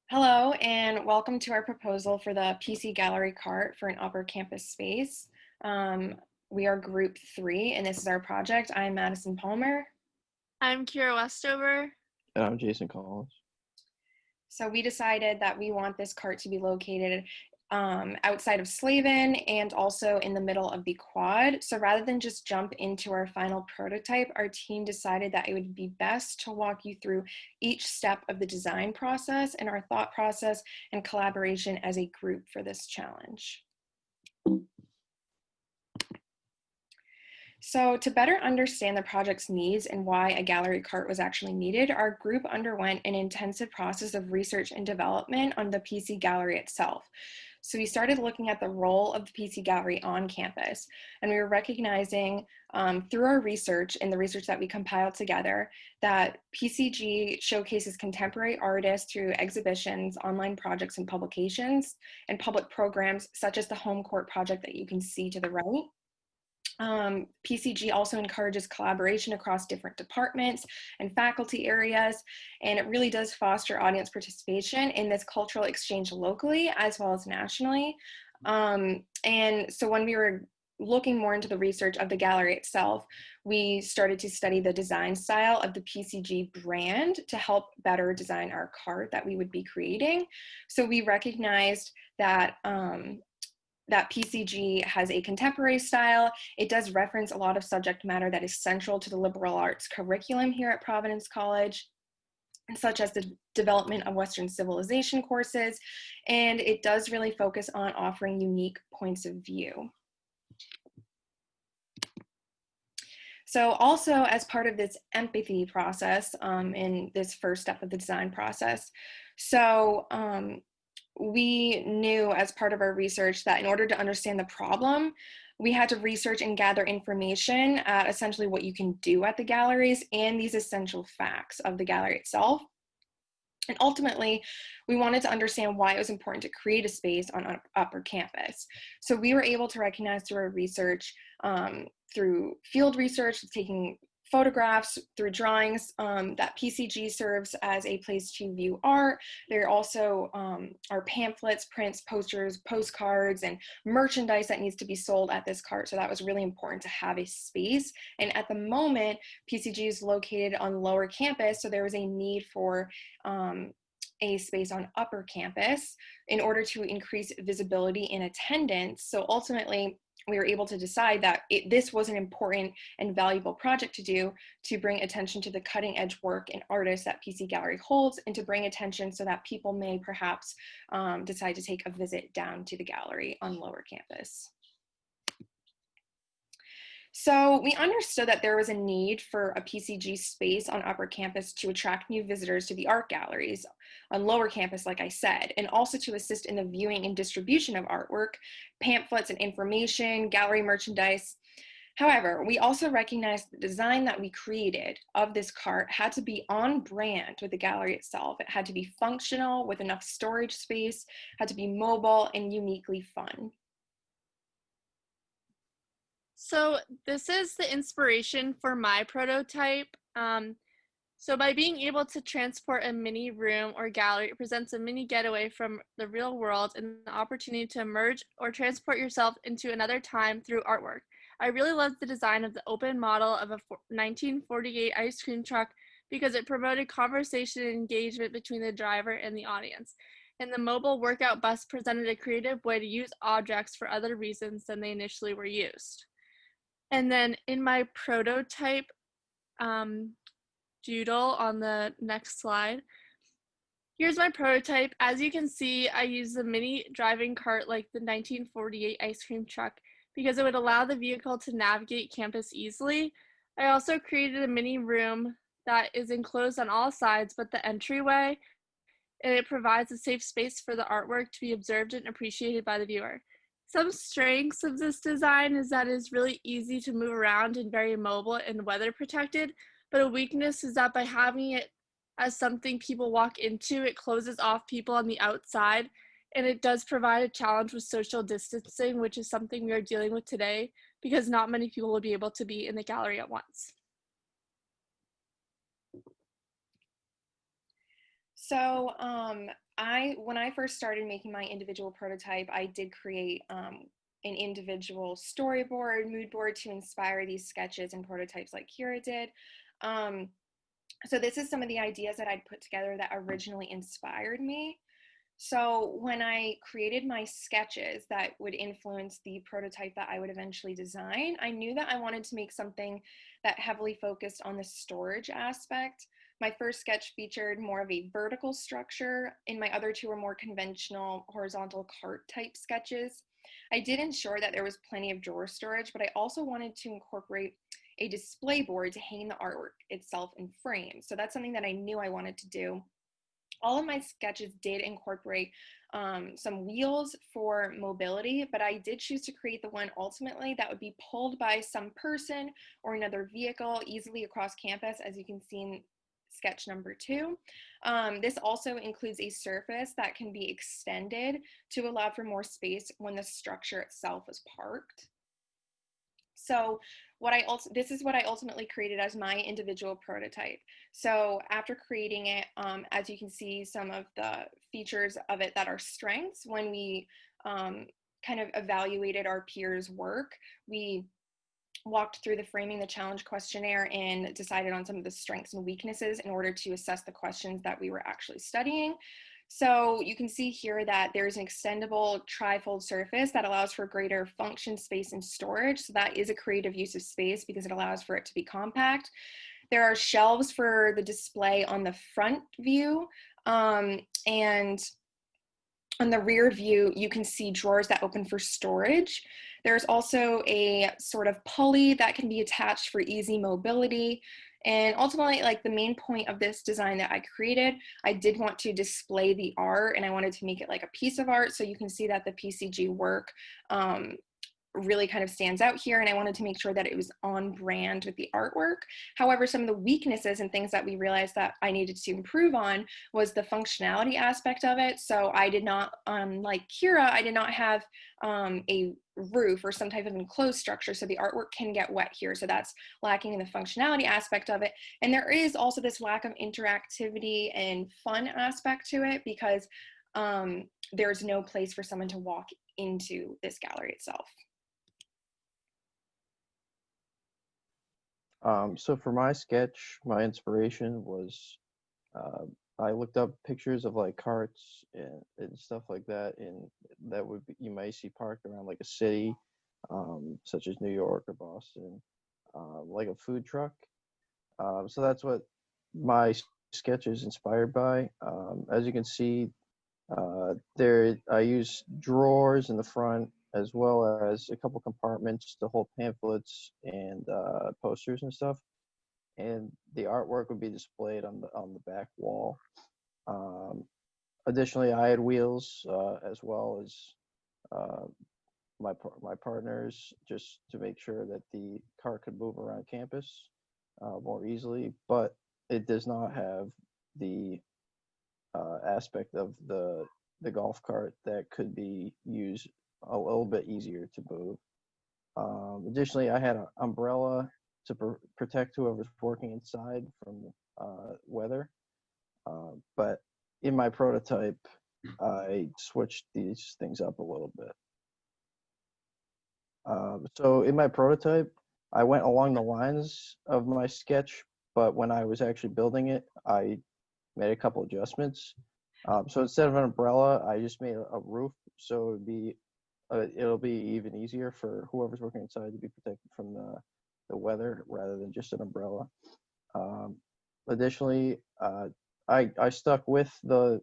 Hello, and welcome to our proposal for the PC Gallery Cart for an upper campus space. Um, we are group 3, and this is our project. I'm Madison Palmer. I'm Kira Westover. And I'm Jason Collins. So we decided that we want this cart to be located outside of Slavin and also in the middle of the quad. So rather than just jump into our final prototype, our team decided that it would be best to walk you through each step of the design process and our thought process and collaboration as a group for this challenge. So to better understand the project's needs and why a gallery cart was actually needed, our group underwent an intensive process of research and development on the PC Gallery itself. So we started looking at the role of the PC Gallery on campus, and we were recognizing through our research and the research that we compiled together that PCG showcases contemporary artists through exhibitions, online projects and publications, and public programs such as the Home Court project that you can see to the right. PCG also encourages collaboration across different departments and faculty areas, and it really does foster audience participation in this cultural exchange locally as well as nationally. And so when we were looking more into the research of the gallery itself, we started to study the design style of the PCG brand to help better design our cart that we would be creating. So we recognized that that PCG has a contemporary style. It does reference a lot of subject matter that is central to the liberal arts curriculum here at Providence College, such as the development of Western civilization courses, and it does really focus on offering unique points of view. So also as part of this empathy process in this first step of the design process, so we knew as part of our research that in order to understand the problem, we had to research and gather information at essentially what you can do at the galleries and these essential facts of the gallery itself. And ultimately, we wanted to understand why it was important to create a space on upper campus. So we were able to recognize through our research, through field research, taking photographs, through drawings, that PCG serves as a place to view art. There also are pamphlets, prints, posters, postcards, and merchandise that needs to be sold at this cart. So that was really important to have a space. And at the moment, PCG is located on lower campus, so there was a need for a space on upper campus in order to increase visibility and attendance. So ultimately, we were able to decide that this was an important and valuable project to do to bring attention to the cutting edge work and artists that PC Gallery holds, and to bring attention so that people may perhaps decide to take a visit down to the gallery on lower campus. So we understood that there was a need for a PCG space on upper campus to attract new visitors to the art galleries on lower campus, like I said, and also to assist in the viewing and distribution of artwork, pamphlets and information, gallery merchandise. However, we also recognized the design that we created of this cart had to be on brand with the gallery itself. It had to be functional with enough storage space, had to be mobile and uniquely fun. So this is the inspiration for my prototype. So by being able to transport a mini room or gallery, it presents a mini getaway from the real world and the opportunity to emerge or transport yourself into another time through artwork. I really love the design of the open model of a 1948 ice cream truck because it promoted conversation and engagement between the driver and the audience. And the mobile workout bus presented a creative way to use objects for other reasons than they initially were used. And then in my prototype doodle on the next slide, here's my prototype. As you can see, I use the mini driving cart like the 1948 ice cream truck because it would allow the vehicle to navigate campus easily. I also created a mini room that is enclosed on all sides but the entryway, and it provides a safe space for the artwork to be observed and appreciated by the viewer. Some strengths of this design is that it's really easy to move around and very mobile and weather protected, but a weakness is that by having it as something people walk into, it closes off people on the outside, and it does provide a challenge with social distancing, which is something we are dealing with today because not many people will be able to be in the gallery at once. So when I first started making my individual prototype, I did create an individual storyboard, mood board to inspire these sketches and prototypes like Kira did. Um, so this is some of the ideas that I'd put together that originally inspired me. So when I created my sketches that would influence the prototype that I would eventually design, I knew that I wanted to make something that heavily focused on the storage aspect. My first sketch featured more of a vertical structure, and my other two were more conventional horizontal cart type sketches. I did ensure that there was plenty of drawer storage, but I also wanted to incorporate a display board to hang the artwork itself in frames. So that's something that I knew I wanted to do. All of my sketches did incorporate some wheels for mobility, but I did choose to create the one ultimately that would be pulled by some person or another vehicle easily across campus, as you can see in sketch number 2. This also includes a surface that can be extended to allow for more space when the structure itself is parked. So this is what I ultimately created as my individual prototype. So after creating it, as you can see, some of the features of it that are strengths, when we kind of evaluated our peers' work, we walked through the framing the challenge questionnaire and decided on some of the strengths and weaknesses in order to assess the questions that we were actually studying. So you can see here that there's an extendable trifold surface that allows for greater function, space, and storage. So that is a creative use of space because it allows for it to be compact. There are shelves for the display on the front view, and on the rear view, you can see drawers that open for storage. There's also a sort of pulley that can be attached for easy mobility. And ultimately, like the main point of this design that I created, I did want to display the art and I wanted to make it like a piece of art. So you can see that the PCG work really kind of stands out here, and I wanted to make sure that it was on brand with the artwork. However, some of the weaknesses and things that we realized that I needed to improve on was the functionality aspect of it. So I did not, like Kira, I did not have a roof or some type of enclosed structure, so the artwork can get wet here. So that's lacking in the functionality aspect of it. And there is also this lack of interactivity and fun aspect to it because there's no place for someone to walk into this gallery itself. So for my sketch, my inspiration was uh, I looked up pictures of like carts and stuff like that, and that would be, you might see parked around like a city, such as New York or Boston, like a food truck. So that's what my sketch is inspired by. As you can see, there I use drawers in the front as well as a couple compartments to hold pamphlets and posters and stuff. And the artwork would be displayed on the back wall. Um, Additionally, I had wheels as well as uh, my partners, just to make sure that the car could move around campus more easily. But it does not have the aspect of the golf cart that could be used a little bit easier to move. Additionally, I had an umbrella to protect whoever's working inside from weather. But in my prototype, I switched these things up a little bit. So in my prototype, I went along the lines of my sketch, but when I was actually building it, I made a couple adjustments. So instead of an umbrella, I just made a roof, so it'll be even easier for whoever's working inside to be protected from the weather rather than just an umbrella. Um, Additionally, I stuck with the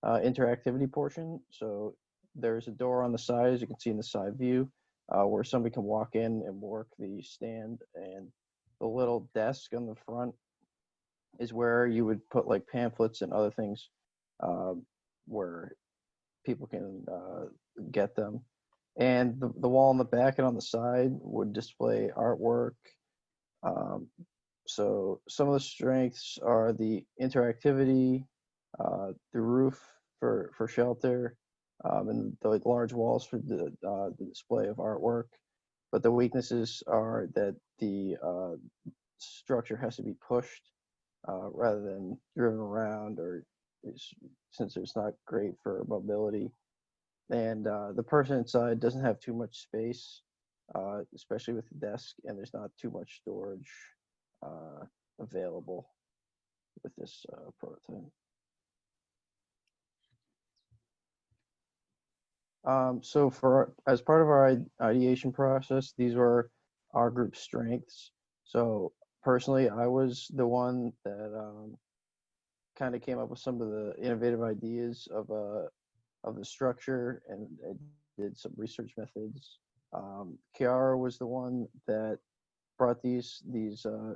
interactivity portion. So there's a door on the side, as you can see in the side view, where somebody can walk in and work the stand, and the little desk on the front is where you would put like pamphlets and other things where people can get them. And the wall on the back and on the side would display artwork. Um, so some of the strengths are the interactivity, the roof for shelter, and the large walls for the display of artwork. But the weaknesses are that the structure has to be pushed rather than driven around or since it's not great for mobility. And the person inside doesn't have too much space, especially with the desk, and there's not too much storage available with this prototype. So as part of our ideation process, these were our group's strengths. So personally, I was the one that kind of came up with some of the innovative ideas of the structure and did some research methods. Kiara was the one that brought these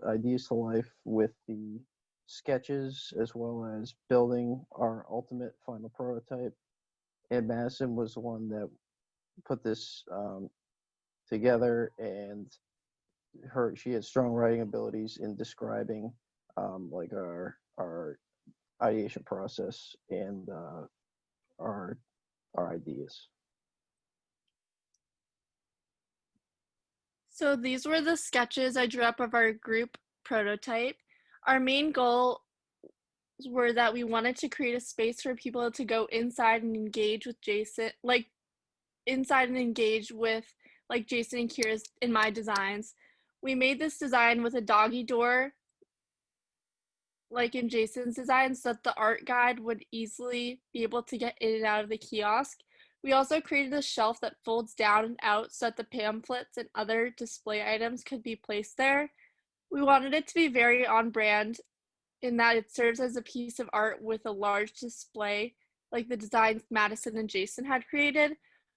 ideas to life with the sketches as well as building our ultimate final prototype. And Madison was the one that put this together, and she had strong writing abilities in describing like our ideation process and our ideas. So these were the sketches I drew up of our group prototype. Our main goal were that we wanted to create a space for people to go inside and engage with Jason, like Jason and Kira's in my designs. We made this design with a doggy door, like in Jason's design, so that the art guide would easily be able to get in and out of the kiosk. We also created a shelf that folds down and out so that the pamphlets and other display items could be placed there. We wanted it to be very on brand in that it serves as a piece of art with a large display, like the designs Madison and Jason had created.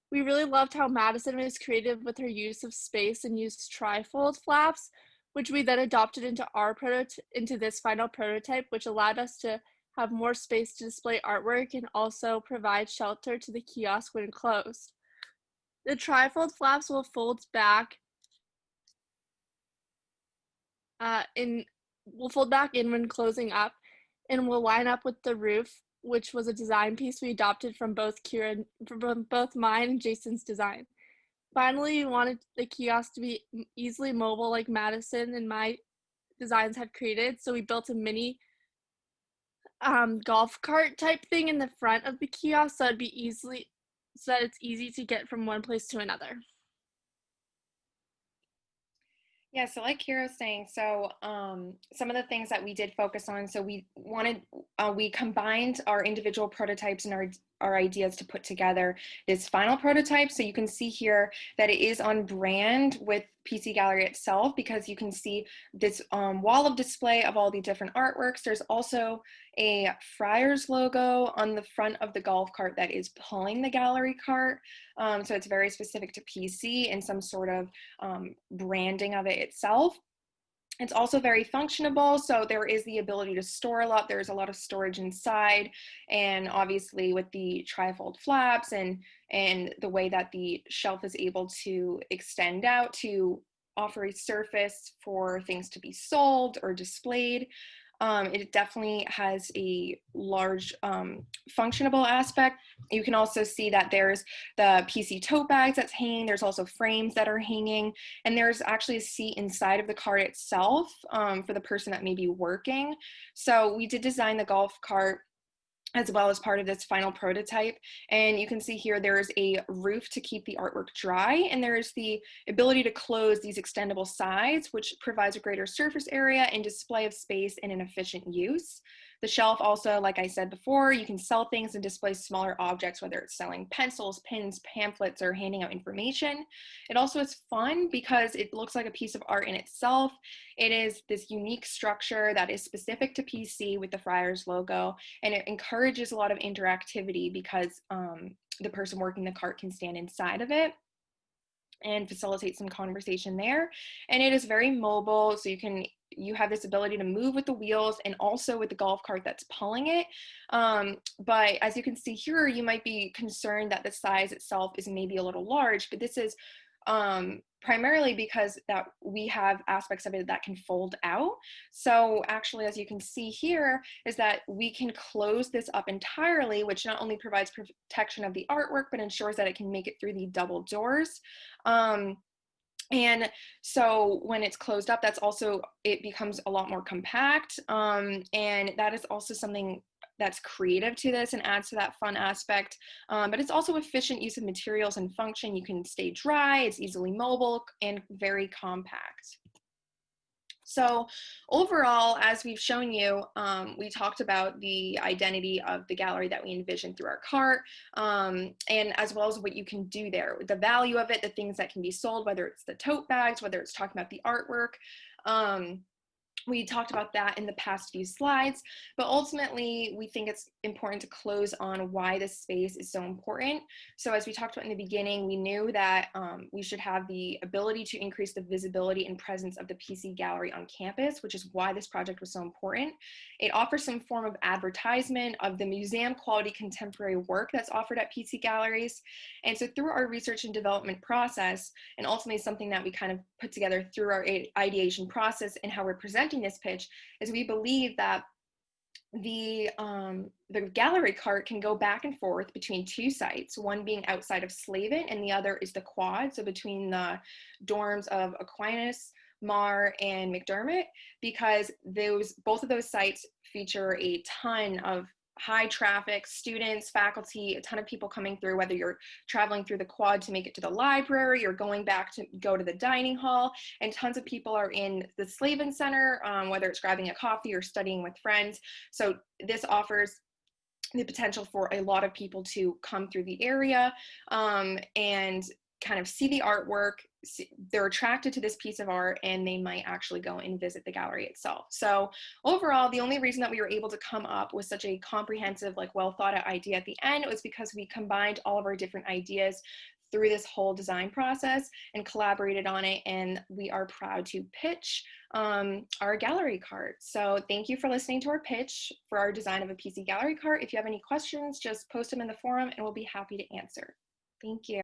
We really loved how Madison was creative with her use of space and used trifold flaps, which we then adopted into this final prototype, which allowed us to have more space to display artwork and also provide shelter to the kiosk when closed. The trifold flaps will fold back in when closing up, and will line up with the roof, which was a design piece we adopted from both mine and Jason's design. Finally, we wanted the kiosk to be easily mobile like Madison and my designs had created, so we built a mini golf cart type thing in the front of the kiosk so that it's easy to get from one place to another. Yeah, so like Kira was saying, so some of the things that we did focus on, so we combined our individual prototypes and our ideas to put together this final prototype. So you can see here that it is on brand with PC Gallery itself, because you can see this wall of display of all the different artworks. There's also a Friars logo on the front of the golf cart that is pulling the gallery cart. So it's very specific to PC and some sort of branding of it itself. It's also very functionable, so there is the ability to store a lot. There's a lot of storage inside, and obviously with the trifold flaps and the way that the shelf is able to extend out to offer a surface for things to be sold or displayed. It definitely has a large functionable aspect. You can also see that there's the PC tote bags that's hanging. There's also frames that are hanging. And there's actually a seat inside of the cart itself for the person that may be working. So we did design the golf cart as well as part of this final prototype. And you can see here there is a roof to keep the artwork dry, and there is the ability to close these extendable sides, which provides a greater surface area and display of space in an efficient use. The shelf also, like I said before, you can sell things and display smaller objects, whether it's selling pencils, pins, pamphlets, or handing out information. It also is fun because it looks like a piece of art in itself. It is this unique structure that is specific to PC with the Friars logo, and it encourages a lot of interactivity because the person working the cart can stand inside of it and facilitate some conversation there. And it is very mobile, so you have this ability to move with the wheels and also with the golf cart that's pulling it. But as you can see here, you might be concerned that the size itself is maybe a little large, but this is primarily because that we have aspects of it that can fold out. So actually, as you can see here, is that we can close this up entirely, which not only provides protection of the artwork, but ensures that it can make it through the double doors. And so when it's closed up, it becomes a lot more compact. And that is also something that's creative to this and adds to that fun aspect. But it's also efficient use of materials and function. You can stay dry, it's easily mobile, and very compact. So overall, as we've shown you, we talked about the identity of the gallery that we envisioned through our cart, and as well as what you can do there, the value of it, the things that can be sold, whether it's the tote bags, whether it's talking about the artwork. We talked about that in the past few slides, but ultimately we think it's important to close on why this space is so important. So as we talked about in the beginning, we knew that we should have the ability to increase the visibility and presence of the PC Gallery on campus, which is why this project was so important. It offers some form of advertisement of the museum quality contemporary work that's offered at PC Galleries. And so through our research and development process, and ultimately something that we kind of put together through our ideation process and how we're presenting this pitch, is we believe that the gallery cart can go back and forth between two sites, one being outside of Slavin and the other is the quad, so between the dorms of Aquinas, Marr, and McDermott, because both of those sites feature a ton of high traffic, students, faculty, a ton of people coming through, whether you're traveling through the quad to make it to the library or going back to go to the dining hall, and tons of people are in the Slavin Center, whether it's grabbing a coffee or studying with friends. So this offers the potential for a lot of people to come through the area and kind of see the artwork. They're attracted to this piece of art and they might actually go and visit the gallery itself. So overall, the only reason that we were able to come up with such a comprehensive, like well thought out idea at the end was because we combined all of our different ideas through this whole design process and collaborated on it, and we are proud to pitch our gallery cart. So thank you for listening to our pitch for our design of a PC gallery cart. If you have any questions, just post them in the forum and we'll be happy to answer. Thank you.